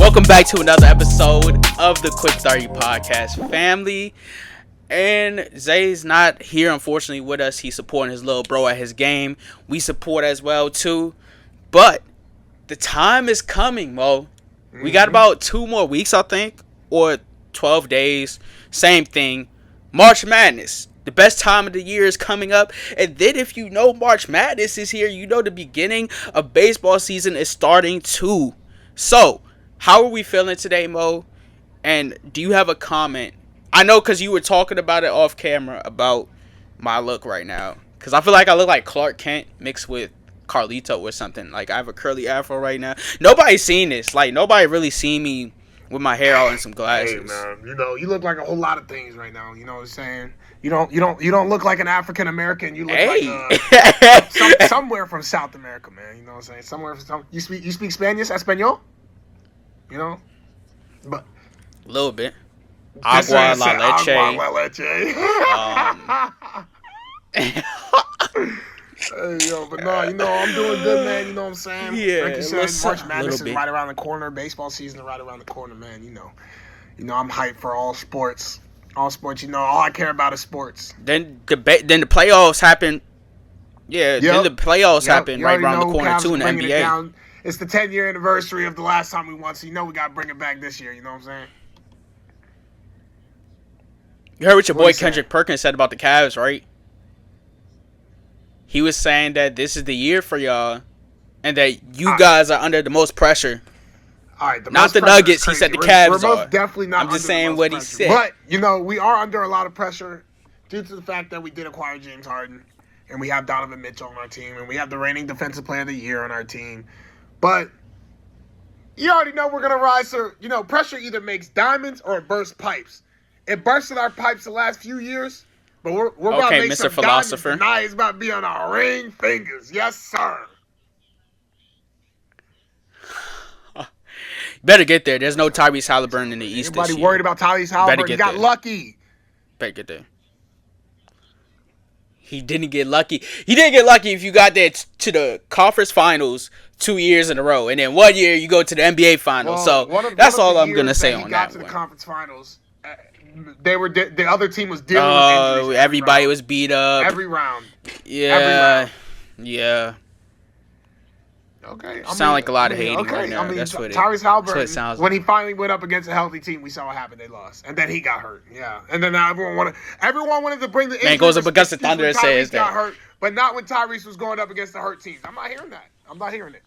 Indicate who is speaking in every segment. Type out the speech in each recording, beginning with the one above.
Speaker 1: Welcome back to another episode of the Quick 30 Podcast family. And Zay's not here, unfortunately, with us. He's supporting his little bro at his game. We support as well, too. But the time is coming, Mo. We got about 2 more weeks, I think, or 12 days. Same thing. March Madness. The best time of the year is coming up. And then if you know March Madness is here, you know the beginning of baseball season is starting too. So, how are we feeling today, Mo? And do you have a comment? I know because you were talking about it off camera about my look right now. Because I feel like I look like Clark Kent mixed with Carlito or something. Like, I have a curly afro right now. Nobody's seen this. Like, nobody really seen me with my hair out and some glasses.
Speaker 2: Hey, man, you look like a whole lot of things right now. You know what I'm saying? You don't look like an African American. You look like somewhere from South America, man. You know what I'm saying? Somewhere from you speak Spanish, Espanol? You know, but
Speaker 1: a little bit. Agua la leche.
Speaker 2: Agua la leche. Hey, yo, but no, I'm doing good, man. You know what I'm saying?
Speaker 1: Yeah.
Speaker 2: Like you said, March Madness is right around the corner. Baseball season is right around the corner, man. You know, I'm hyped for all sports. All sports, all I care about is sports.
Speaker 1: Then the playoffs happen. Yeah, then the playoffs happen right around the corner too in the NBA.
Speaker 2: It's the 10-year anniversary of the last time we won, so we got to bring it back this year. You know what I'm saying?
Speaker 1: You heard what your boy Kendrick Perkins said about the Cavs, right? He was saying that this is the year for y'all, and that you guys are under the most pressure.
Speaker 2: All right,
Speaker 1: not the Nuggets. He said the Cavs
Speaker 2: are. Definitely not.
Speaker 1: I'm just saying what he said.
Speaker 2: But we are under a lot of pressure due to the fact that we did acquire James Harden, and we have Donovan Mitchell on our team, and we have the reigning Defensive Player of the Year on our team. But you already know we're gonna rise to. Pressure either makes diamonds or it bursts pipes. It bursted our pipes the last few years, but we're about to make
Speaker 1: Mr.
Speaker 2: some
Speaker 1: Philosopher.
Speaker 2: diamonds tonight. It's about to be on our ring fingers. Yes, sir.
Speaker 1: Better get there. There's no Tyrese Halliburton in the East this year.
Speaker 2: Everybody worried about Tyrese Halliburton. He got lucky.
Speaker 1: Better get there. He didn't get lucky. He didn't get lucky if you got there to the conference finals 2 years in a row, and then 1 year you go to the NBA finals.
Speaker 2: Well,
Speaker 1: so that's all I'm gonna say on that.
Speaker 2: Got to the conference finals. The other team was dealing with injuries.
Speaker 1: Everybody was beat up
Speaker 2: every round.
Speaker 1: Yeah, yeah.
Speaker 2: Okay,
Speaker 1: sound like a lot of hating right now. That's what
Speaker 2: Tyrese Halliburton.
Speaker 1: Sounds
Speaker 2: when he finally went up against a healthy team, we saw what happened. They lost, and then he got hurt. Yeah, and then everyone wanted to bring the injury.
Speaker 1: Man goes up against the Thunder and says that.
Speaker 2: Got hurt, but not when Tyrese was going up against the hurt teams. I'm not hearing that. I'm not hearing it.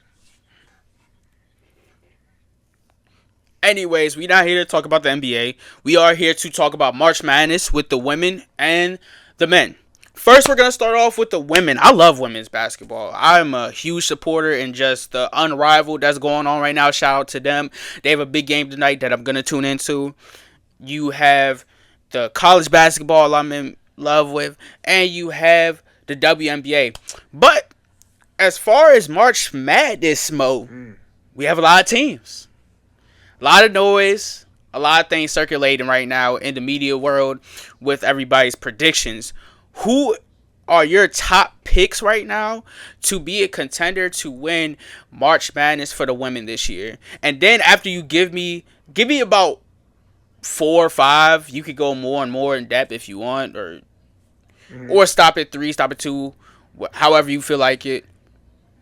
Speaker 1: Anyways, we're not here to talk about the NBA. We are here to talk about March Madness with the women and the men. First, we're going to start off with the women. I love women's basketball. I'm a huge supporter in just the unrivaled that's going on right now. Shout out to them. They have a big game tonight that I'm going to tune into. You have the college basketball I'm in love with. And you have the WNBA. But as far as March Madness, Mo, we have a lot of teams. A lot of noise. A lot of things circulating right now in the media world with everybody's predictions. Who are your top picks right now to be a contender to win March Madness for the women this year? And then after you give me about 4 or 5. You could go more and more in depth if you want, or stop at 3, stop at 2, however you feel like it.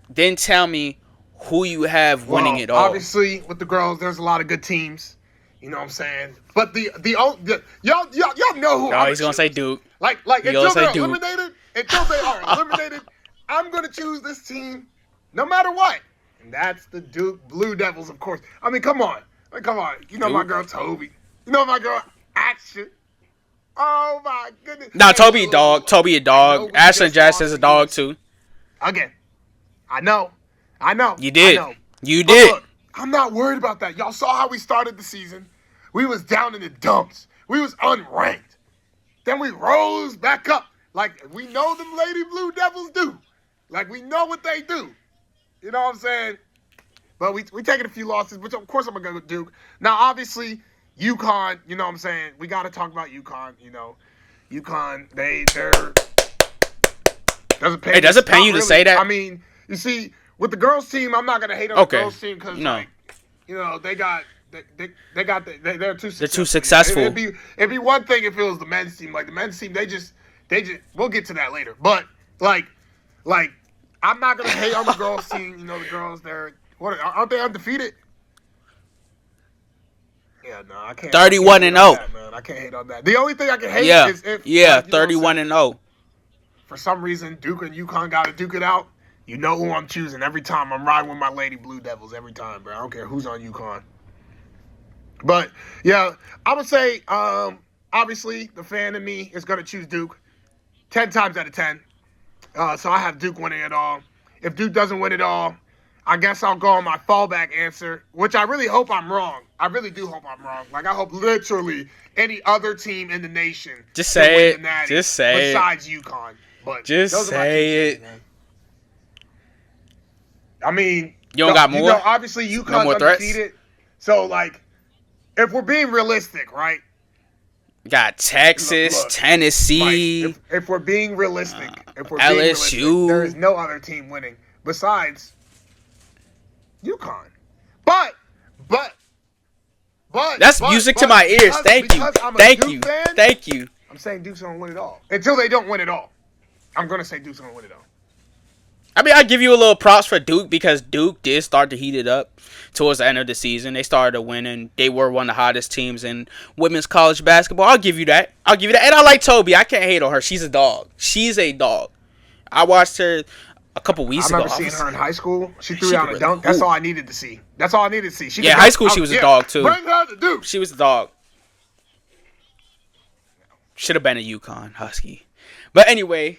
Speaker 1: Then tell me who you have winning it all.
Speaker 2: Obviously, with the girls, there's a lot of good teams. You know what I'm saying? But y'all know who.
Speaker 1: Oh, he's gonna say Duke.
Speaker 2: Like until they're eliminated, I'm gonna choose this team, no matter what. And that's the Duke Blue Devils, of course. I mean, come on. You know my girl Toby. You know my girl Action. Oh my goodness.
Speaker 1: Nah, Toby a dog. Ashlyn Jess is a dog too.
Speaker 2: Again, I know.
Speaker 1: You did. You
Speaker 2: but
Speaker 1: did.
Speaker 2: Look, I'm not worried about that. Y'all saw how we started the season. We was down in the dumps. We was unranked. Then we rose back up. Like we know them Lady Blue Devils do. Like we know what they do. You know what I'm saying? But we taking a few losses, which of course I'm going to go with Duke. Now, obviously, UConn, you know what I'm saying? We got to talk about UConn, UConn, they're...
Speaker 1: It doesn't pain you to say that?
Speaker 2: I mean, you see, with the girls team, I'm not going to hate on the girls team because, they they got they're too successful.
Speaker 1: They're too successful.
Speaker 2: It'd be one thing if it was the men's team. Like the men's team, they just we'll get to that later. But like I'm not gonna hate on the girls team. You know the girls, aren't they undefeated? Yeah, no, I can't.
Speaker 1: 31-0.
Speaker 2: Man, I can't hate on that. The only thing I can hate is if
Speaker 1: 31-0.
Speaker 2: For some reason, Duke and UConn got to duke it out. You know who I'm choosing every time. I'm riding with my Lady Blue Devils every time, bro. I don't care who's on UConn. But yeah, I would say obviously the fan in me is gonna choose Duke 10 times out of 10. So I have Duke winning it all. If Duke doesn't win it all, I guess I'll go on my fallback answer, which I really hope I'm wrong. I really do hope I'm wrong. Like, I hope literally any other team in the nation
Speaker 1: just say it.
Speaker 2: Besides UConn. But
Speaker 1: just say it.
Speaker 2: Man. I mean,
Speaker 1: you don't got more?
Speaker 2: Obviously UConn's undefeated. So, like, if we're being realistic, right?
Speaker 1: Got Texas, look, Tennessee.
Speaker 2: Like, if we're being realistic,
Speaker 1: LSU,
Speaker 2: there is no other team winning besides UConn. But
Speaker 1: that's music to my ears. Thank you.
Speaker 2: I'm saying Duke's gonna win it all until they don't win it all. I'm gonna say Duke's gonna win it all.
Speaker 1: I mean, I give you a little props for Duke because Duke did start to heat it up towards the end of the season. They started to win, and they were one of the hottest teams in women's college basketball. I'll give you that. And I like Toby. I can't hate on her. She's a dog. I watched her a couple weeks ago.
Speaker 2: I remember seeing her in high school. She threw down a dunk. That's all I needed to see.
Speaker 1: High school she was a dog, too.
Speaker 2: Bring her to Duke.
Speaker 1: She was a dog. Should have been a UConn Husky. But anyway,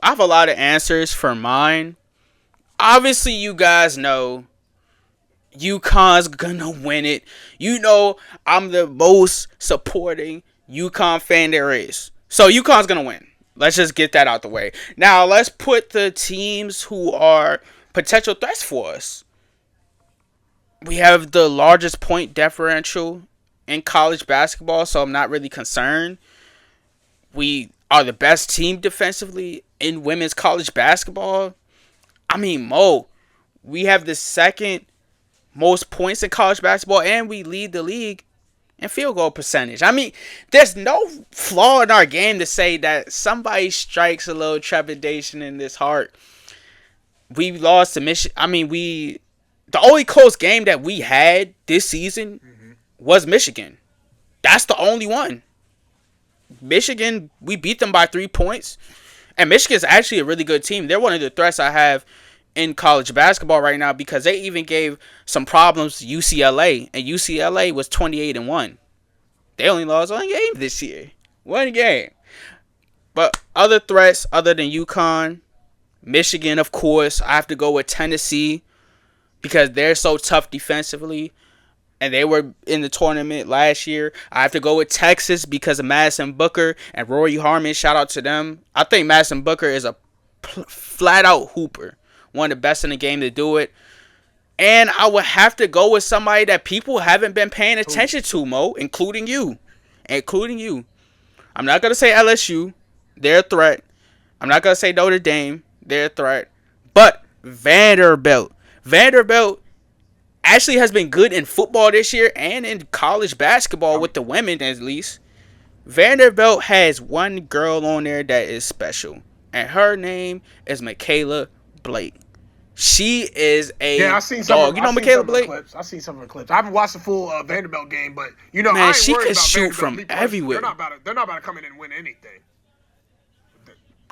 Speaker 1: I have a lot of answers for mine. Obviously, you guys know UConn's gonna win it. You know I'm the most supporting UConn fan there is. So UConn's gonna win. Let's just get that out the way. Now, let's put the teams who are potential threats for us. We have the largest point differential in college basketball, so I'm not really concerned. We are the best team defensively in women's college basketball. I mean, we have the second most points in college basketball, and we lead the league in field goal percentage. I mean, there's no flaw in our game to say that somebody strikes a little trepidation in this heart. We lost to Michigan. I mean, the only close game that we had this season was Michigan. That's the only one. Michigan, we beat them by 3 points. And Michigan's actually a really good team. They're one of the threats I have in college basketball right now because they even gave some problems to UCLA. And UCLA was 28-1. They only lost one game this year. One game. But other threats other than UConn, Michigan, of course, I have to go with Tennessee because they're so tough defensively. And they were in the tournament last year. I have to go with Texas because of Madison Booker and Rory Harmon. Shout out to them. I think Madison Booker is a flat-out hooper. One of the best in the game to do it. And I would have to go with somebody that people haven't been paying attention to, Mo, including you. I'm not going to say LSU. They're a threat. I'm not going to say Notre Dame. They're a threat. But Vanderbilt actually has been good in football this year and in college basketball with the women at least. Vanderbilt has one girl on there that is special. And her name is Michaela Blake. She is a dog. You know Michaela Blake?
Speaker 2: I've seen some of the clips. I haven't watched the full Vanderbilt game, but I ain't
Speaker 1: she
Speaker 2: worried
Speaker 1: can
Speaker 2: about
Speaker 1: shoot
Speaker 2: Vanderbilt.
Speaker 1: from everywhere.
Speaker 2: They're not about to come in and win anything.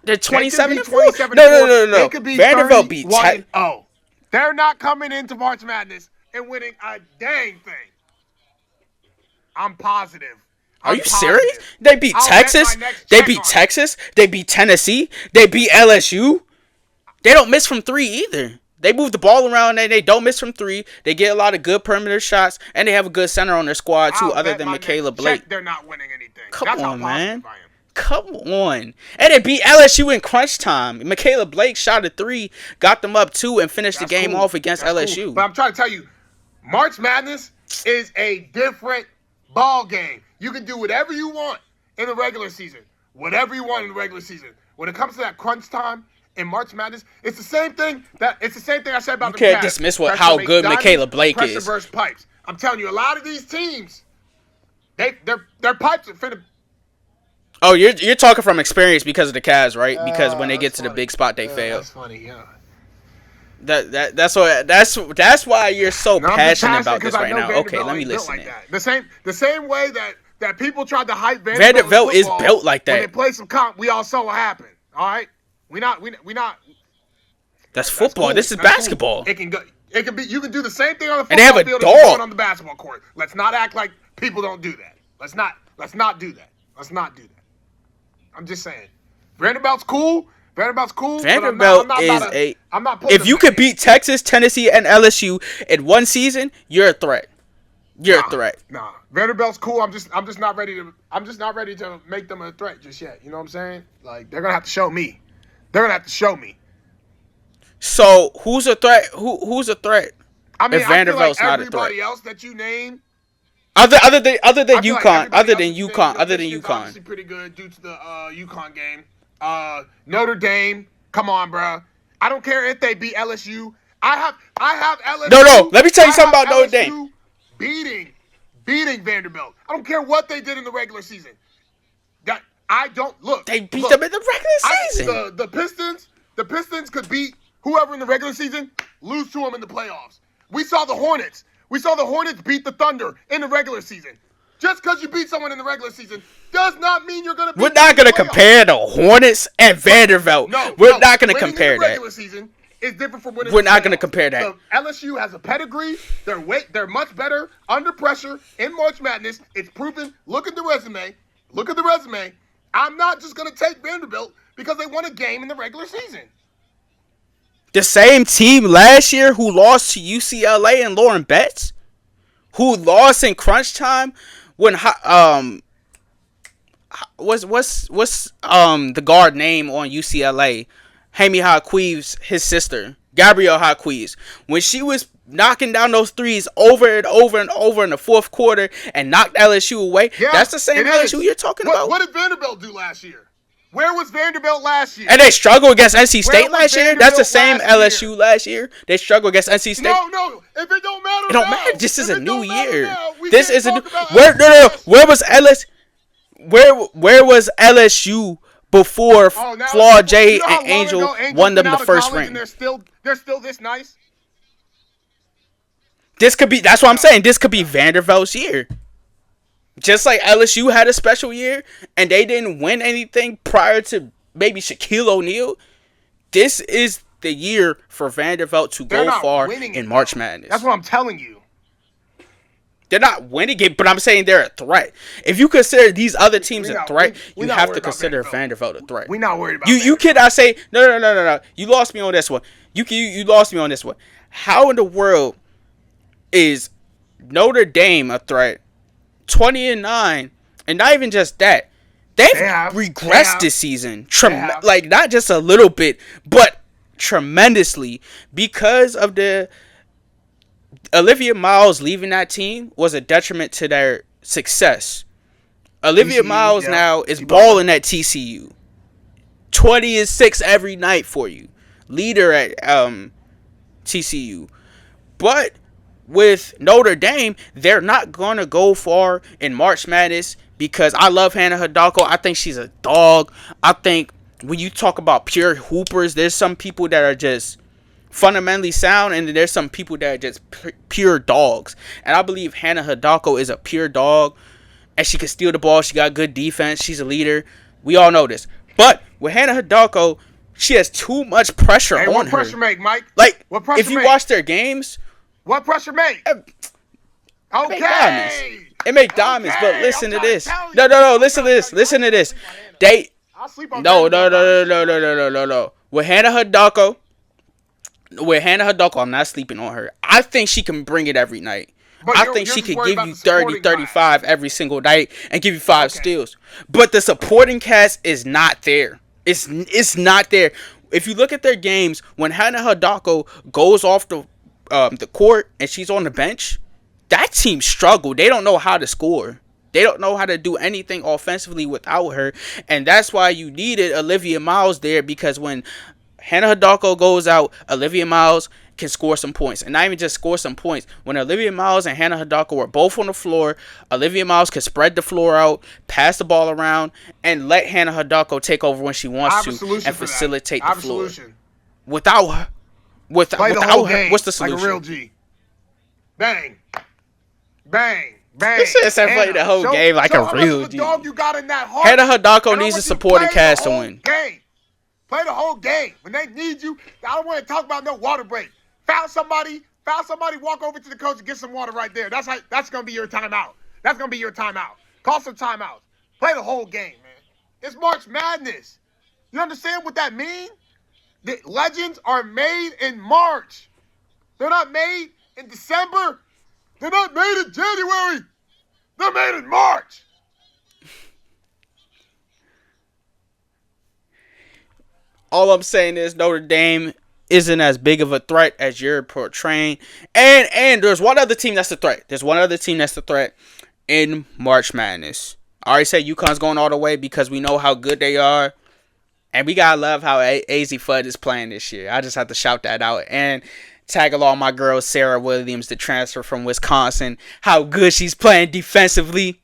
Speaker 1: They're 27-4. No.
Speaker 2: They could be Vanderbilt beat Texas. Oh, they're not coming into March Madness and winning a dang thing. I'm positive.
Speaker 1: Are you serious? They beat Texas. They beat Texas. They beat Tennessee. They beat LSU. They don't miss from 3 either. They move the ball around and they don't miss from 3. They get a lot of good perimeter shots and they have a good center on their squad too, other than Michaela Blake.
Speaker 2: They're not winning anything.
Speaker 1: Come on, man. Come on. And they beat LSU in crunch time. Michaela Blake shot a 3, got them up 2, and finished the game off against LSU.
Speaker 2: Cool. But I'm trying to tell you, March Madness is a different ball game. You can do whatever you want in the regular season. Whatever you want in the regular season. When it comes to that crunch time in March Madness, it's the same thing I said about
Speaker 1: the can't dismiss how good Michaela Blake is.
Speaker 2: Pressure versus pipes. I'm telling you, a lot of these teams, their pipes are finna.
Speaker 1: Oh, you're talking from experience because of the Cavs, right? Because when they
Speaker 2: That's
Speaker 1: get to the
Speaker 2: funny.
Speaker 1: big spot, they fail.
Speaker 2: That's funny. Yeah.
Speaker 1: That's why you're so
Speaker 2: No, I'm just
Speaker 1: passionate
Speaker 2: passionate
Speaker 1: about
Speaker 2: because
Speaker 1: this
Speaker 2: I
Speaker 1: right
Speaker 2: know
Speaker 1: now. Okay,
Speaker 2: Vanderbilt
Speaker 1: let me
Speaker 2: ain't built
Speaker 1: listen
Speaker 2: like
Speaker 1: in.
Speaker 2: that. The same way that people tried to hype
Speaker 1: Vanderbilt is
Speaker 2: football,
Speaker 1: built like
Speaker 2: when they
Speaker 1: that.
Speaker 2: played some comp, we all saw what happened. All right, we not.
Speaker 1: That's
Speaker 2: That's
Speaker 1: football.
Speaker 2: cool.
Speaker 1: This is
Speaker 2: That's cool.
Speaker 1: basketball.
Speaker 2: It can go. It can be. You can do the same thing on the
Speaker 1: And they have
Speaker 2: football
Speaker 1: a
Speaker 2: field as you're doing
Speaker 1: dog.
Speaker 2: on the basketball court. Let's not act like people don't do that. Let's not do that. Let's not do that. I'm just saying. Vanderbilt's cool.
Speaker 1: Vanderbilt is a.
Speaker 2: I'm not putting
Speaker 1: If you could beat Texas, Tennessee, and LSU in one season, you're a threat. You're a threat.
Speaker 2: Nah. Vanderbilt's cool. I'm just not ready to make them a threat just yet. You know what I'm saying? Like, they're gonna have to show me.
Speaker 1: So who's a threat? Who's a threat?
Speaker 2: I mean,
Speaker 1: If
Speaker 2: I feel like
Speaker 1: Vanderbilt's not a threat.
Speaker 2: everybody else that you name.
Speaker 1: Other than
Speaker 2: I feel like
Speaker 1: UConn,
Speaker 2: everybody else that you name, Michigan's
Speaker 1: UConn.
Speaker 2: obviously pretty good due to the UConn game. Notre Dame, come on, bro. I don't care if they beat LSU. I have LSU.
Speaker 1: No. Let me tell you something about Notre Dame.
Speaker 2: Beating Vanderbilt. I don't care what they did in the regular season. That I don't look.
Speaker 1: They beat them in the regular season.
Speaker 2: The Pistons could beat whoever in the regular season, lose to them in the playoffs. We saw the Hornets. Beat the Thunder in the regular season. Just because you beat someone in the regular season does not mean you're going to beat them in the playoffs.
Speaker 1: We're not going to compare the Hornets and Vanderbilt. We're not going to compare that.
Speaker 2: Regular season is different from winning.
Speaker 1: We're not going to compare that.
Speaker 2: So LSU has a pedigree. They're much better under pressure in March Madness. It's proven. Look at the resume. I'm not just going to take Vanderbilt because they won a game in the regular season.
Speaker 1: The same team last year who lost to UCLA and Lauren Betts, who lost in crunch time when what's the guard name on UCLA? Hamie Haquee's his sister, Gabrielle Haquees, when she was knocking down those threes over and over and over in the fourth quarter and knocked LSU away. Yeah, that's the same LSU you're talking about.
Speaker 2: What did Vanderbilt do last year? Where was Vanderbilt last year?
Speaker 1: And they struggled against NC State last year. That's the same LSU last year. They struggled against NC State.
Speaker 2: No. If it don't matter,
Speaker 1: it don't matter. This is a new year.
Speaker 2: This is a new.
Speaker 1: Where was LSU? Where was LSU before Flaw J and Angel won them the first ring?
Speaker 2: They're still this nice.
Speaker 1: This could be. That's what I'm saying. This could be Vanderbilt's year. Just like LSU had a special year and they didn't win anything prior to maybe Shaquille O'Neal, this is the year for Vanderbilt to go far in March Madness.
Speaker 2: That's what I'm telling you.
Speaker 1: They're not winning it, but I'm saying they're a threat. If you consider these other teams a threat, you have to consider Vanderbilt a threat.
Speaker 2: We're not worried about
Speaker 1: you cannot say no. You lost me on this one. You lost me on this one. How in the world is Notre Dame a threat? 20-9, and not even just that, they've regressed this season. Like not just a little bit, but tremendously because of the Olivia Miles leaving that team was a detriment to their success. Olivia Miles now is balling at TCU. 20-6 every night for you, leader at TCU, but with Notre Dame, they're not going to go far in March Madness because I love Hannah Hidalgo. I think she's a dog. I think when you talk about pure hoopers, there's some people that are just fundamentally sound, and there's some people that are just pure dogs. And I believe Hannah Hidalgo is a pure dog, and she can steal the ball. She got good defense. She's a leader. We all know this. But with Hannah Hidalgo, she has too much pressure on her.
Speaker 2: What pressure make, Mike?
Speaker 1: Like, if you watch their games...
Speaker 2: What pressure make?
Speaker 1: Okay. It make diamonds, but listen to this. No. Listen to this. No. With Hannah Hidalgo, I'm not sleeping on her. I think she can bring it every night. I think she can give you 30, 35 every single night and give you 5 steals. But the supporting cast is not there. It's not there. If you look at their games, when Hannah Hidalgo goes off the court and she's on the bench, that team struggle. They don't know how to score. They don't know how to do anything offensively without her, and that's why you needed Olivia Miles there, because when Hannah Hidalgo goes out, Olivia Miles can score some points. And not even just score some points. When Olivia Miles and Hannah Hidalgo were both on the floor, Olivia Miles could spread the floor out, pass the ball around, and let Hannah Hidalgo take over when she
Speaker 2: I
Speaker 1: wants
Speaker 2: have a
Speaker 1: to
Speaker 2: solution
Speaker 1: and
Speaker 2: for that.
Speaker 1: facilitate
Speaker 2: I
Speaker 1: the
Speaker 2: have a
Speaker 1: floor.
Speaker 2: solution.
Speaker 1: Without her,
Speaker 2: Play the whole
Speaker 1: without her,
Speaker 2: game
Speaker 1: what's the
Speaker 2: like a
Speaker 1: solution?
Speaker 2: real G. Bang, bang,
Speaker 1: This
Speaker 2: bang.
Speaker 1: shit said play
Speaker 2: Hannah,
Speaker 1: the whole game like
Speaker 2: show
Speaker 1: a
Speaker 2: how much
Speaker 1: real
Speaker 2: of a
Speaker 1: G.
Speaker 2: dog you got in that heart.
Speaker 1: Hannah Hidalgo
Speaker 2: And I
Speaker 1: needs a
Speaker 2: want you to
Speaker 1: supporting
Speaker 2: play
Speaker 1: cast
Speaker 2: the
Speaker 1: to
Speaker 2: whole
Speaker 1: win.
Speaker 2: game. Play the whole game. When they need you, I don't want to talk about no water break. Foul somebody, walk over to the coach and get some water right there. That's gonna be your timeout. That's gonna be your timeout. Call some timeouts. Play the whole game, man. It's March Madness. You understand what that means? The legends are made in March. They're not made in December. They're not made in January. They're made in March.
Speaker 1: All I'm saying is Notre Dame isn't as big of a threat as you're portraying. And there's one other team that's a threat. There's one other team that's a threat in March Madness. I already said UConn's going all the way because we know how good they are. And we gotta love how AZ Fudd is playing this year. I just have to shout that out. And tag along my girl Sarah Williams, the transfer from Wisconsin. How good she's playing defensively.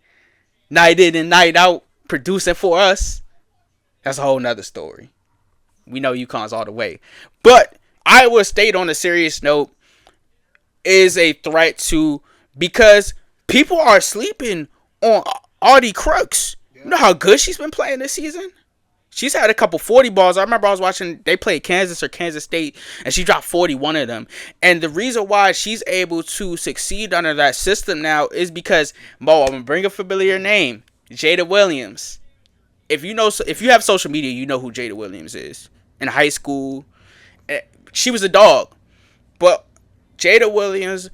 Speaker 1: Night in and night out. Producing for us. That's a whole nother story. We know UConn's all the way. But Iowa State, on a serious note, is a threat to, because people are sleeping on Audie Crooks. You know how good she's been playing this season? She's had a couple 40 balls. I remember I was watching, they played Kansas or Kansas State, and she dropped 41 of them. And the reason why she's able to succeed under that system now is because, I'm going to bring a familiar name, Jada Williams. If you have social media, you know who Jada Williams is. In high school, she was a dog. But Jada Williams,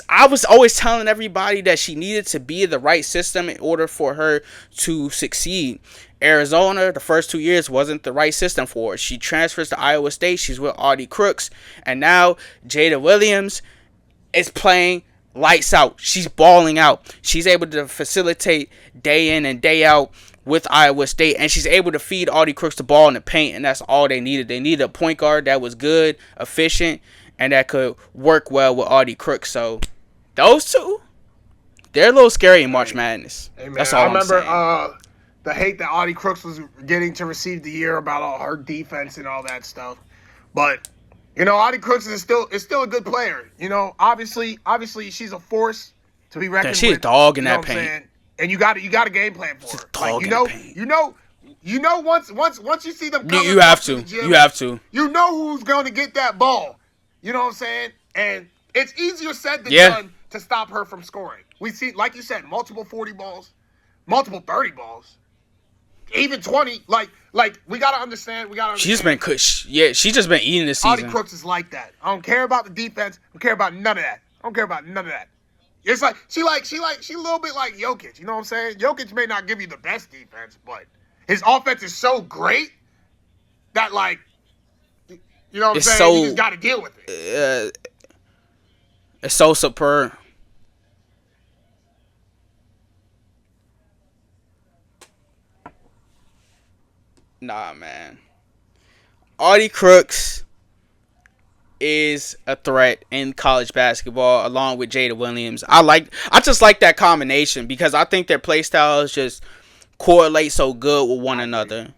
Speaker 1: I was always telling everybody that she needed to be in the right system in order for her to succeed. Arizona, the first 2 years, wasn't the right system for her. She transfers to Iowa State. She's with Audie Crooks. And now Jada Williams is playing lights out. She's balling out. She's able to facilitate day in and day out with Iowa State, and she's able to feed Audie Crooks the ball in the paint, and that's all they needed. They needed a point guard that was good, efficient, and that could work well with Audie Crooks. So those two, they're a little scary in March Madness.
Speaker 2: Hey, man,
Speaker 1: that's all I'm saying.
Speaker 2: I remember the hate that Audie Crooks was getting to receive the year about all her defense and all that stuff. But Audie Crooks is still a good player. Obviously she's a force to be reckoned with.
Speaker 1: She's a dog in that paint.
Speaker 2: And you got a game plan for her.
Speaker 1: Dog in the paint.
Speaker 2: Once you see them coming
Speaker 1: you have to.
Speaker 2: the gym,
Speaker 1: You have to.
Speaker 2: You know who's going to get that ball. You know what I'm saying? And it's easier said than done to stop her from scoring. We see, like you said, multiple 40 balls, multiple 30 balls, even 20. Like we gotta understand.
Speaker 1: She's been she's just been eating this season.
Speaker 2: Audie Crooks is like that. I don't care about the defense. I don't care about none of that. It's like she a little bit like Jokic. You know what I'm saying? Jokic may not give you the best defense, but his offense is so great that you know what I'm saying? You just got to deal with it.
Speaker 1: It's so superb. Nah, man. Audie Crooks is a threat in college basketball along with Jada Williams. I just like that combination because I think their play styles just correlate so good with one another.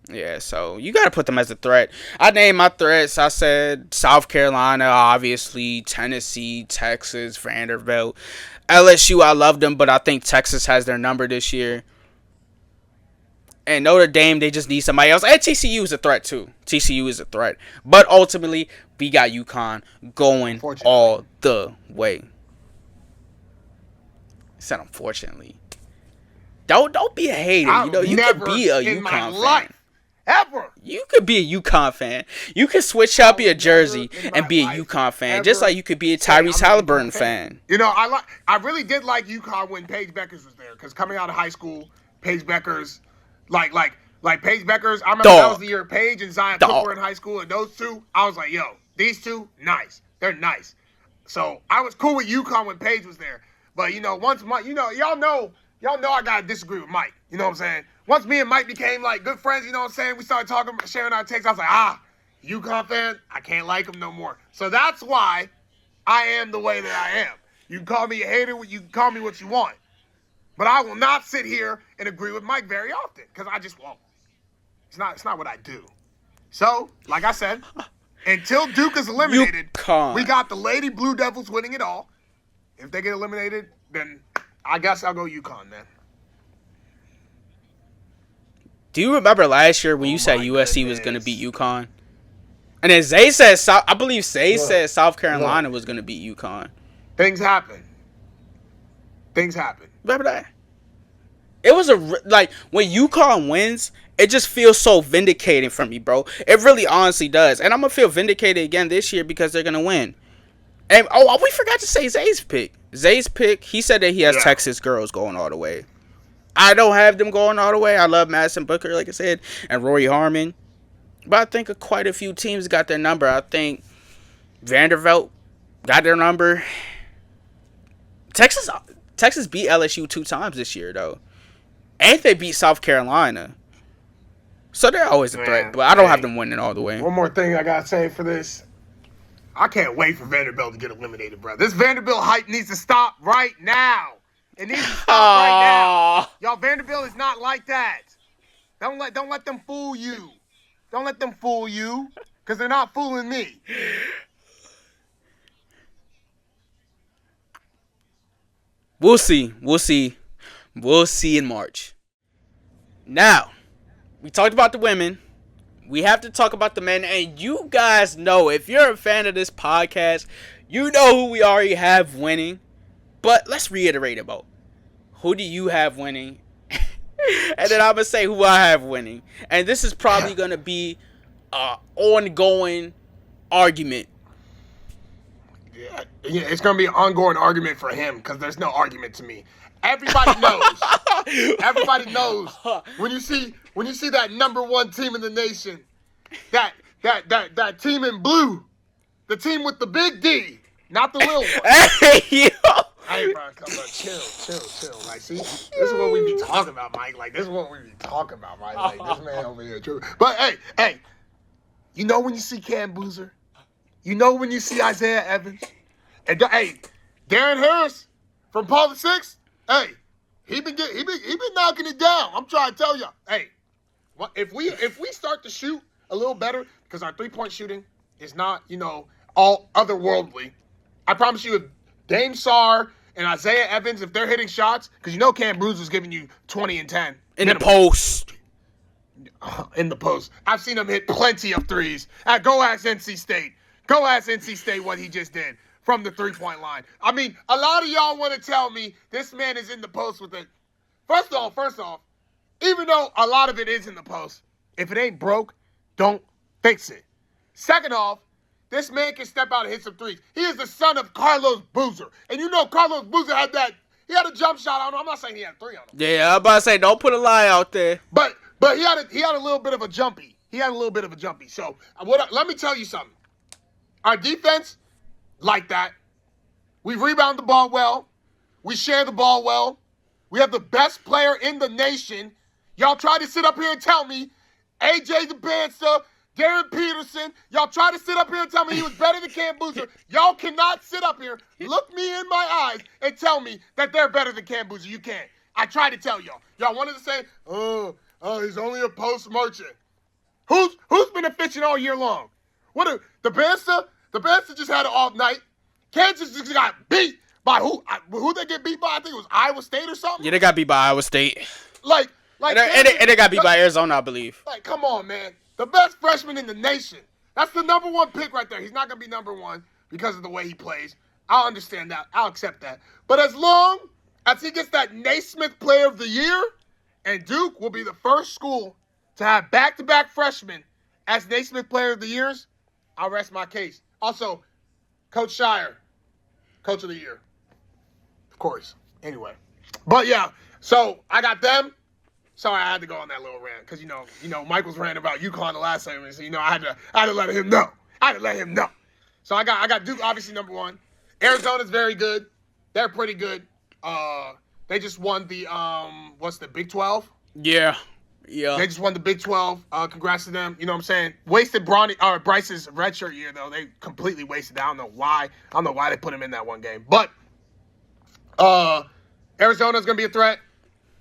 Speaker 1: Yeah, so you got to put them as a threat. I named my threats. I said South Carolina, obviously, Tennessee, Texas, Vanderbilt. LSU, I love them, but I think Texas has their number this year. And Notre Dame, they just need somebody else. And TCU is a threat, too. TCU is a threat. But ultimately, we got UConn going all the way. I said unfortunately. Don't be a hater. You could be a UConn fan.
Speaker 2: Ever.
Speaker 1: You could be a UConn fan. You could switch up your jersey and be a UConn fan. Just like you could be a Tyrese Halliburton fan.
Speaker 2: I really did like UConn when Paige Beckers was there. Because coming out of high school, Paige Beckers, like Paige Beckers, I remember that was the year Paige and Zion Cook were in high school. And those two, I was like, yo, these two, nice. They're nice. So I was cool with UConn when Paige was there. But, y'all know y'all know I gotta disagree with Mike. You know what I'm saying? Once me and Mike became like good friends, you know what I'm saying? We started talking, sharing our takes. I was like, UConn fan, I can't like him no more. So that's why I am the way that I am. You can call me a hater, you can call me what you want. But I will not sit here and agree with Mike very often, because I just won't. It's not what I do. So, like I said, until Duke is eliminated, we got the Lady Blue Devils winning it all. If they get eliminated, then I guess I'll go UConn, man.
Speaker 1: Do you remember last year when you said USC was going to beat UConn? And then Zay said, I believe Zay said South Carolina was going to beat UConn.
Speaker 2: Things happen.
Speaker 1: Remember that? It was when UConn wins, it just feels so vindicating for me, bro. It really honestly does. And I'm going to feel vindicated again this year because they're going to win. And we forgot to say Zay's pick. He said that he has Texas girls going all the way. I don't have them going all the way. I love Madison Booker, like I said, and Rory Harmon. But I think quite a few teams got their number. I think Vanderbilt got their number. Texas beat LSU 2 times this year, though. And they beat South Carolina. So they're always a threat. But I don't have them winning all the way.
Speaker 2: One more thing I got to say for this. I can't wait for Vanderbilt to get eliminated, bro. This Vanderbilt hype needs to stop right now. It needs to stop right now. Y'all, Vanderbilt is not like that. Don't let them fool you. Don't let them fool you, because they're not fooling me.
Speaker 1: We'll see. We'll see in March. Now, we talked about the women. We have to talk about the men. And you guys know, if you're a fan of this podcast, you know who we already have winning. But let's reiterate about who do you have winning. And then I'm going to say who I have winning. And this is probably going to be an ongoing argument.
Speaker 2: Yeah, it's going to be an ongoing argument for him because there's no argument to me. Everybody knows. Everybody knows. When you see that number one team in the nation, that team in blue, the team with the big D, not the little one.
Speaker 1: Hey, yo.
Speaker 2: Hey, bro, come on, chill. Like, see, this is what we be talking about, Mike. Like, this is what we be talking about, Mike. Like, this man over here, true. But hey, you know when you see Cam Boozer, you know when you see Isaiah Evans, and hey, Darren Harris from Paul VI. Hey, he been knocking it down. I'm trying to tell y'all. Hey, if we start to shoot a little better, because our 3-point shooting is not all otherworldly. I promise you, if Dame Sarr and Isaiah Evans, if they're hitting shots, because Cam Bruce is giving you 20 and 10.
Speaker 1: In the post.
Speaker 2: In the post. I've seen him hit plenty of threes. Go ask NC State. Go ask NC State what he just did from the 3-point line. I mean, a lot of y'all want to tell me this man is in the post with it. First off, even though a lot of it is in the post, if it ain't broke, don't fix it. Second off, this man can step out and hit some threes. He is the son of Carlos Boozer. And Carlos Boozer had a jump shot on him. I'm not saying he had a 3 on him.
Speaker 1: Yeah, I'm about to say, don't put a lie out there.
Speaker 2: But he had a little bit of a jumpy. So let me tell you something. Our defense, like that. We rebound the ball well. We share the ball well. We have the best player in the nation. Y'all try to sit up here and tell me AJ DeBansa, Darren Peterson, y'all try to sit up here and tell me he was better than Cam Boozer. Y'all cannot sit up here, look me in my eyes, and tell me that they're better than Cam Boozer. You can't. I tried to tell y'all. Y'all wanted to say, he's only a post merchant. Who's been efficient all year long? The Banster just had an off night. Kansas just got beat by who? Who they get beat by? I think it was Iowa State or something.
Speaker 1: Yeah, they got beat by Iowa State.
Speaker 2: And
Speaker 1: they got beat by Arizona, I believe.
Speaker 2: Like, come on, man. The best freshman in the nation. That's the number one pick right there. He's not going to be number one because of the way he plays. I'll understand that. I'll accept that. But as long as he gets that Naismith Player of the Year, and Duke will be the first school to have back-to-back freshmen as Naismith Player of the Years, I'll rest my case. Also, Coach Shire, Coach of the Year. Of course. Anyway. But, yeah. So, I got them. Sorry, I had to go on that little rant because Michael's ranting about UConn the last segment, so I had to let him know. So I got Duke obviously number one. Arizona's very good. They're pretty good. They They just won the what's the Big 12?
Speaker 1: Yeah. Yeah.
Speaker 2: They just won the Big 12. Congrats to them. You know what I'm saying? Wasted Bryce's redshirt year though. They completely wasted it. I don't know why. They put him in that one game. But Arizona's gonna be a threat.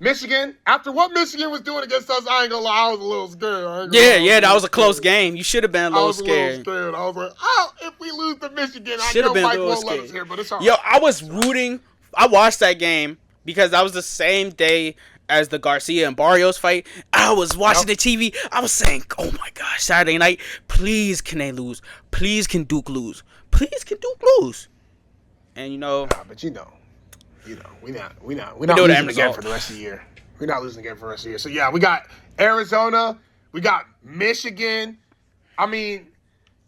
Speaker 2: Michigan, after what Michigan was doing against us, I ain't gonna lie, I was a little scared.
Speaker 1: Yeah, that was a close game. You should have been a little
Speaker 2: scared. I was like, oh, if we lose to Michigan, I know Mike won't let us here, but it's all right.
Speaker 1: Yo, I was rooting. I watched that game because that was the same day as the Garcia and Barrios fight. I was watching the TV. I was saying, oh my gosh, Saturday night, please can they lose? Please can Duke lose? Please can Duke lose? And
Speaker 2: but we're not losing again for the rest of the year. We're not losing again for the rest of the year. So yeah, we got Arizona, we got Michigan. I mean,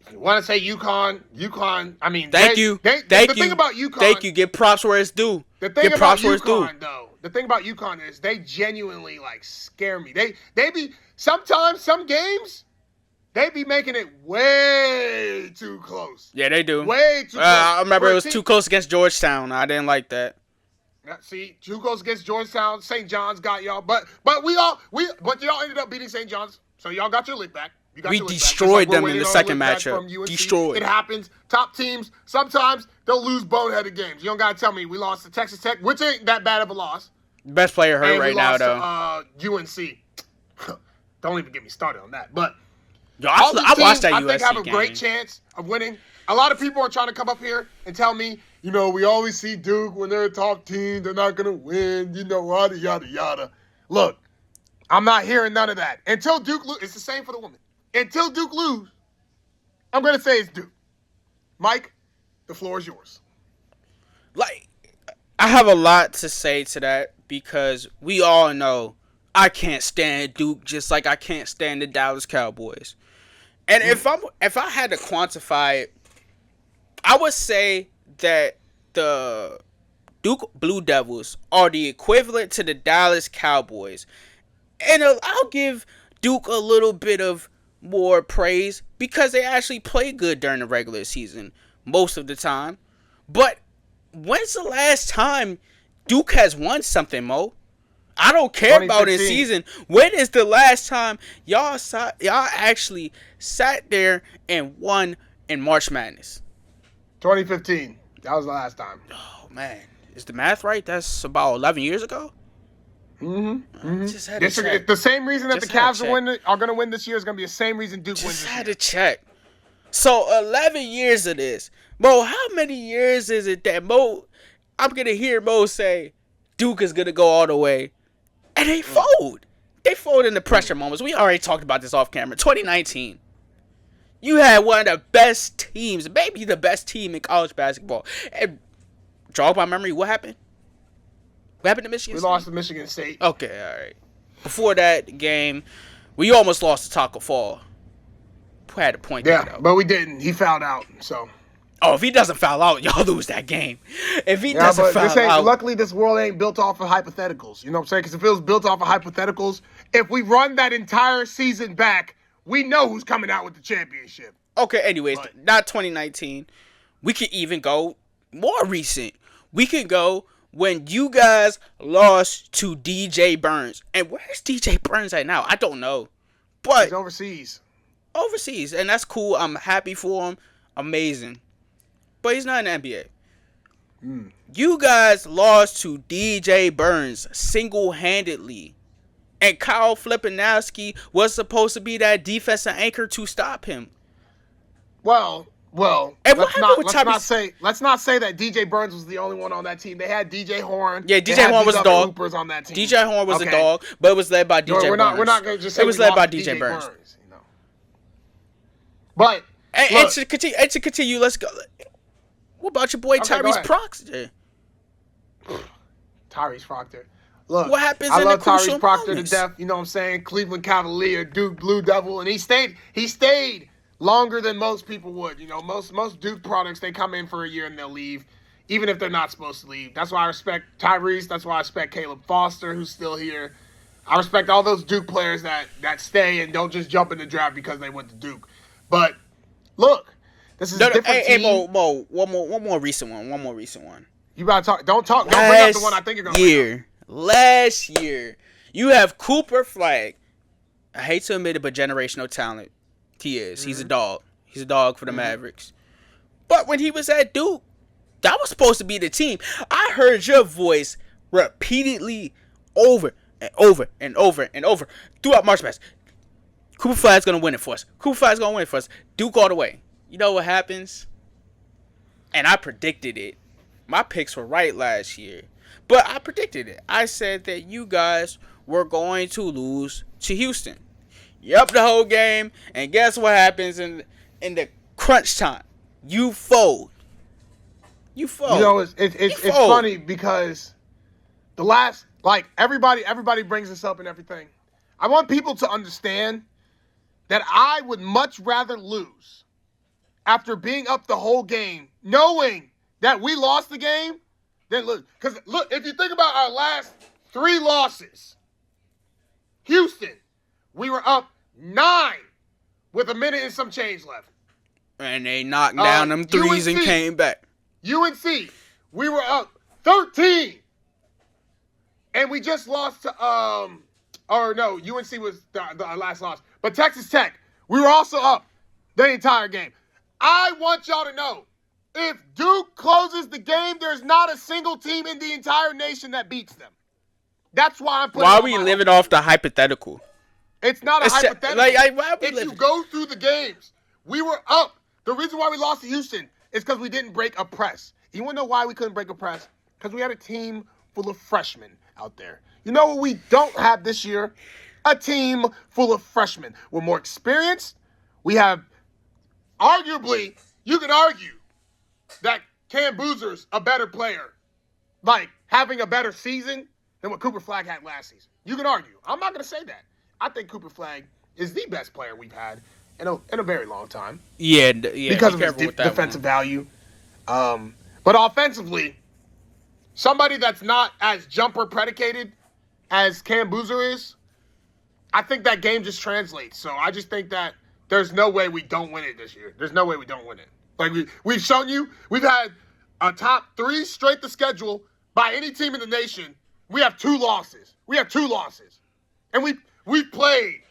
Speaker 2: if you want to say UConn. I mean,
Speaker 1: thank you.
Speaker 2: The thing about UConn,
Speaker 1: thank you. Give props where it's due.
Speaker 2: The thing about UConn, though, the thing about UConn is they genuinely scare me. They be sometimes some games. They be making it way too close.
Speaker 1: Yeah, they do.
Speaker 2: Way too close.
Speaker 1: I remember it was too close against Georgetown. I didn't like that.
Speaker 2: See, too close against Georgetown. St. John's got y'all, but y'all ended up beating St. John's, so y'all got your lick back.
Speaker 1: We destroyed them in the second matchup. Destroyed.
Speaker 2: It happens. Top teams, sometimes they'll lose boneheaded games. You don't gotta tell me we lost to Texas Tech, which ain't that bad of a loss.
Speaker 1: Best player hurt right now, though.
Speaker 2: To, UNC. Don't even get me started on that. But
Speaker 1: yo, I watched that USC game.
Speaker 2: I think have a great chance of winning. A lot of people are trying to come up here and tell me, we always see Duke when they're a top team, they're not going to win, yada, yada, yada. Look, I'm not hearing none of that. Until Duke lose, it's the same for the women. Until Duke lose, I'm going to say it's Duke. Mike, the floor is yours.
Speaker 1: I have a lot to say to that because we all know I can't stand Duke just like I can't stand the Dallas Cowboys. And if I had to quantify it, I would say that the Duke Blue Devils are the equivalent to the Dallas Cowboys. And I'll give Duke a little bit of more praise because they actually play good during the regular season most of the time. But when's the last time Duke has won something, Mo? I don't care about his season. When is the last time y'all actually sat there and won in March Madness?
Speaker 2: 2015. That was the last time.
Speaker 1: Oh, man. Is the math right? That's about 11 years ago?
Speaker 2: Mm-hmm.
Speaker 1: Just had to check.
Speaker 2: The same reason that the Cavs are going to win this year is going to be the same reason Duke wins this year.
Speaker 1: Just had to check. So, 11 years of this. Mo, how many years is it that I'm going to hear Mo say Duke is going to go all the way? And they fold. They fold in the pressure moments. We already talked about this off camera. 2019. You had one of the best teams, maybe the best team in college basketball. And jog my memory, what happened? What happened to Michigan State?
Speaker 2: We lost to Michigan State.
Speaker 1: Okay, all right. Before that game, we almost lost to Taco Fall. We had to point that out.
Speaker 2: But we didn't. He fouled out, so.
Speaker 1: Oh, if he doesn't foul out, y'all lose that game. If he doesn't foul out.
Speaker 2: Luckily, this world ain't built off of hypotheticals. You know what I'm saying? Because if it was built off of hypotheticals, if we run that entire season back, we know who's coming out with the championship.
Speaker 1: Okay, anyways, not 2019. We could even go more recent. We could go when you guys lost to DJ Burns. And where's DJ Burns at now? I don't know. But
Speaker 2: he's overseas.
Speaker 1: Overseas. And that's cool. I'm happy for him. Amazing. But he's not in the NBA. You guys lost to DJ Burns single-handedly. And Kyle Flippanowski was supposed to be that defensive anchor to stop him.
Speaker 2: Well,
Speaker 1: and
Speaker 2: let's not say that DJ Burns was the only one on that team. They had DJ Horn.
Speaker 1: Yeah, DJ Horn was a dog.
Speaker 2: On that team.
Speaker 1: DJ Horn was a dog, but it was led by DJ Burns.
Speaker 2: We're not going to just say
Speaker 1: it was led by DJ Burns.
Speaker 2: But
Speaker 1: and to continue, let's go. What about your boy Tyrese Proctor?
Speaker 2: Tyrese Proctor. Look,
Speaker 1: what happens
Speaker 2: I
Speaker 1: in
Speaker 2: love
Speaker 1: the crucial
Speaker 2: Tyrese Proctor
Speaker 1: moments?
Speaker 2: to death. You know what I'm saying? Cleveland Cavalier, Duke Blue Devil, and he stayed longer than most people would. You know, most Duke products, they come in for a year and they'll leave, even if they're not supposed to leave. That's why I respect Tyrese. That's why I respect Caleb Foster, who's still here. I respect all those Duke players that stay and don't just jump in the draft because they went to Duke. But look, this is a different team.
Speaker 1: Hey, Mo, one more recent one.
Speaker 2: You gotta talk. Don't bring up the one I think you're gonna bring up.
Speaker 1: Last year, you have Cooper Flag. I hate to admit it, but generational talent. He is. He's a dog. He's a dog for the Mavericks. But when he was at Duke, that was supposed to be the team. I heard your voice repeatedly over and over and over and over throughout March Madness. Cooper Flag's going to win it for us. Cooper Flag's going to win it for us. Duke all the way. You know what happens? And I predicted it. My picks were right last year. But I predicted it. I said that you guys were going to lose to Houston. You're up the whole game. And guess what happens in the crunch time? You fold. You fold.
Speaker 2: You know, it's funny because the last, like, everybody brings this up and everything. I want people to understand that I would much rather lose after being up the whole game, knowing that we lost the game, than lose. Because, look, if you think about our last 3 losses, Houston, we were up 9 with a minute and some change left.
Speaker 1: And they knocked down them threes and came back.
Speaker 2: UNC, we were up 13. And we just lost to, UNC was the last loss. But Texas Tech, we were also up the entire game. I want y'all to know, if Duke closes the game, there's not a single team in the entire nation that beats them. That's why I'm putting.
Speaker 1: Why are we living off the hypothetical?
Speaker 2: It's not a hypothetical.
Speaker 1: If
Speaker 2: you go through the games, we were up. The reason why we lost to Houston is because we didn't break a press. You want to know why we couldn't break a press? Because we had a team full of freshmen out there. You know what we don't have this year? A team full of freshmen. We're more experienced. We have, arguably, you could argue that Cam Boozer's a better player, like having a better season than what Cooper Flag had last season. You can argue. I'm not going to say that. I think Cooper Flag is the best player we've had in a very long time.
Speaker 1: Yeah.
Speaker 2: Because of his defensive value. But offensively, somebody that's not as jumper predicated as Cam Boozer is, I think that game just translates. So I just think that there's no way we don't win it this year. There's no way we don't win it. Like we've shown you, we've had a top 3 straight to schedule by any team in the nation. We have 2 losses. And we've played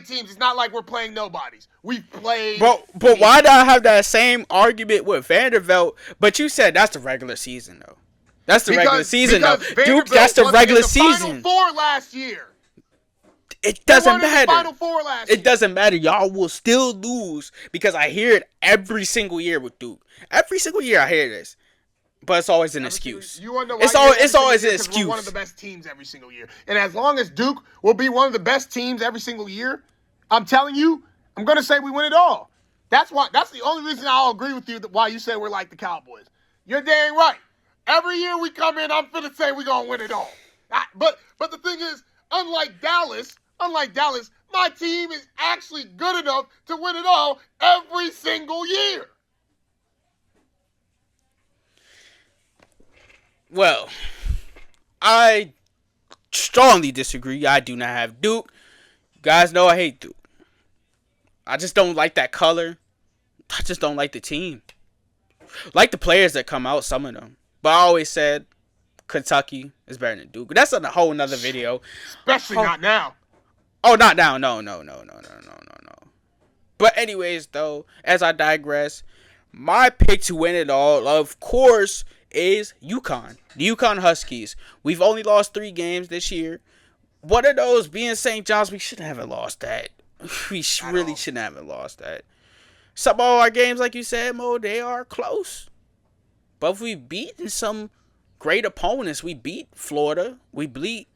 Speaker 2: teams. It's not like we're playing nobodies. We've played.
Speaker 1: But why do I have that same argument with Vanderbilt? But you said that's the regular season, though. That's the regular season, though. Duke, that's the regular season.
Speaker 2: Final 4 last year.
Speaker 1: It doesn't matter.
Speaker 2: Final 4 last year.
Speaker 1: It doesn't matter. Y'all will still lose because I hear it every single year with Duke. Every single year I hear this. But it's always an excuse.
Speaker 2: You want to know why
Speaker 1: it's always an excuse.
Speaker 2: We're one of the best teams every single year. And as long as Duke will be one of the best teams every single year, I'm telling you, I'm going to say we win it all. That's the only reason I'll agree with you why you say we're like the Cowboys. You're dang right. Every year we come in, I'm finna say we're going to win it all. But the thing is, unlike Dallas, my team is actually good enough to win it all every single year.
Speaker 1: Well, I strongly disagree. I do not have Duke. You guys know I hate Duke. I just don't like that color. I just don't like the team. Like the players that come out, some of them. But I always said Kentucky is better than Duke. That's a whole nother video.
Speaker 2: Especially not now.
Speaker 1: Oh, not now. No. But anyways, though, as I digress, my pick to win it all, of course, is UConn. The UConn Huskies. We've only lost 3 games this year. One of those being St. John's, we shouldn't have lost that. We really shouldn't have lost that. Some of our games, like you said, Mo, they are close. But we've beaten some great opponents. We beat Florida. We beat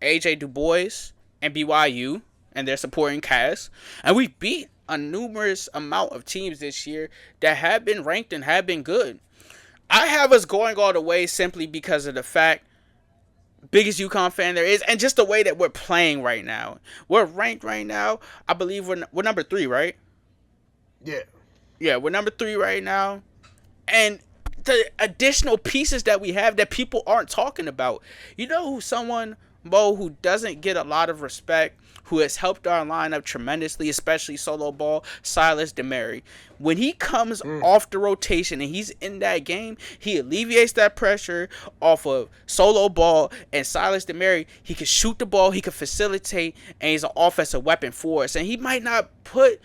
Speaker 1: A.J. Du Bois and BYU and their supporting cast. And we beat a numerous amount of teams this year that have been ranked and have been good. I have us going all the way simply because of the fact, biggest UConn fan there is, and just the way that we're playing right now. We're ranked right now. I believe we're number 3, right?
Speaker 2: Yeah.
Speaker 1: Yeah, we're number 3 right now. And the additional pieces that we have that people aren't talking about. You know who someone Mo, who doesn't get a lot of respect, who has helped our lineup tremendously, especially solo ball, Silas DeMary. When he comes off the rotation and he's in that game, he alleviates that pressure off of solo ball and Silas DeMary. He can shoot the ball, he can facilitate, and he's an offensive weapon for us. And he might not put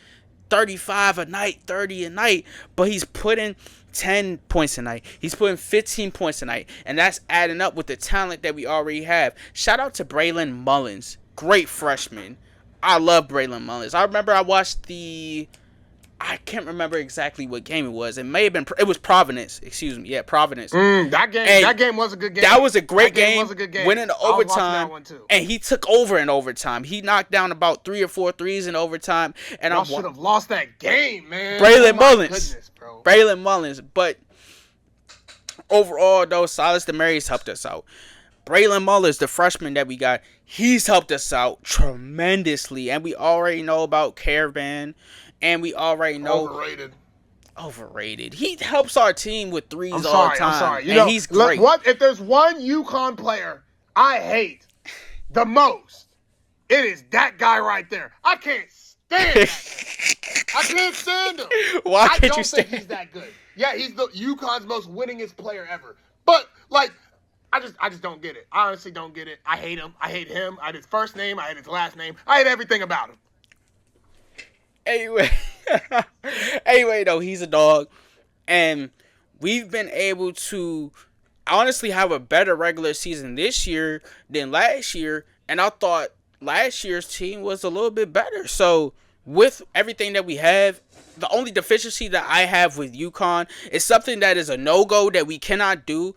Speaker 1: 35 a night, 30 a night, but he's putting 10 points a night. He's putting 15 points a night. And that's adding up with the talent that we already have. Shout out to Braylon Mullins. Great freshman. I love Braylon Mullins. I remember I watched I can't remember exactly what game it was. It was Providence. Excuse me. Yeah, Providence.
Speaker 2: That game was a good game.
Speaker 1: That was a great game.
Speaker 2: Was a good game.
Speaker 1: Went into overtime.
Speaker 2: That one too.
Speaker 1: And he took over in overtime. He knocked down about 3 or 4 threes in overtime. And
Speaker 2: I should have lost that game, man.
Speaker 1: Braylon Mullins.
Speaker 2: Goodness, bro.
Speaker 1: Braylon Mullins. But overall, though, Silas DeMary's helped us out. Braylon Mullins, the freshman that we got, he's helped us out tremendously. And we already know about Caravan. And we already know... Overrated. He helps our team with threes all the time. I'm sorry. And he's great.
Speaker 2: If there's one UConn player I hate the most, it is that guy right there. I can't stand that guy. I can't stand him.
Speaker 1: Why can't you
Speaker 2: stand him? I don't think he's that good. Yeah, he's the UConn's most winningest player ever. But, like... I just don't get it. I honestly don't get it. I hate him. I hate him. I hate his first name. I hate his last name. I hate everything about him.
Speaker 1: Anyway, though, he's a dog. And we've been able to honestly have a better regular season this year than last year. And I thought last year's team was a little bit better. So with everything that we have, the only deficiency that I have with UConn is something that is a no-go that we cannot do.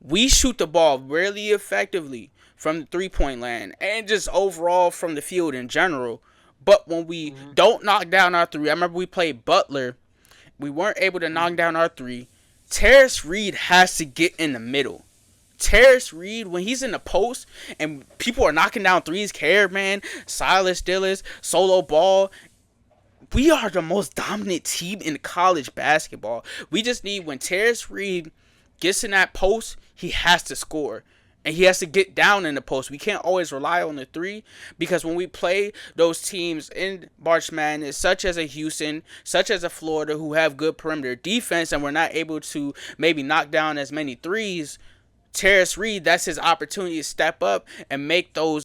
Speaker 1: We shoot the ball really effectively from the three-point land and just overall from the field in general. But when we don't knock down our three, I remember we played Butler. We weren't able to knock down our three. Terrace Reed has to get in the middle. Terrace Reed, when he's in the post and people are knocking down threes, Caravan, Silas Dillis, solo ball, we are the most dominant team in college basketball. We just need, when Terrace Reed gets in that post, he has to score. And he has to get down in the post. We can't always rely on the three, because when we play those teams in March Madness, such as a Houston, such as a Florida, who have good perimeter defense, and we're not able to maybe knock down as many threes, Terrace Reed, that's his opportunity to step up and make those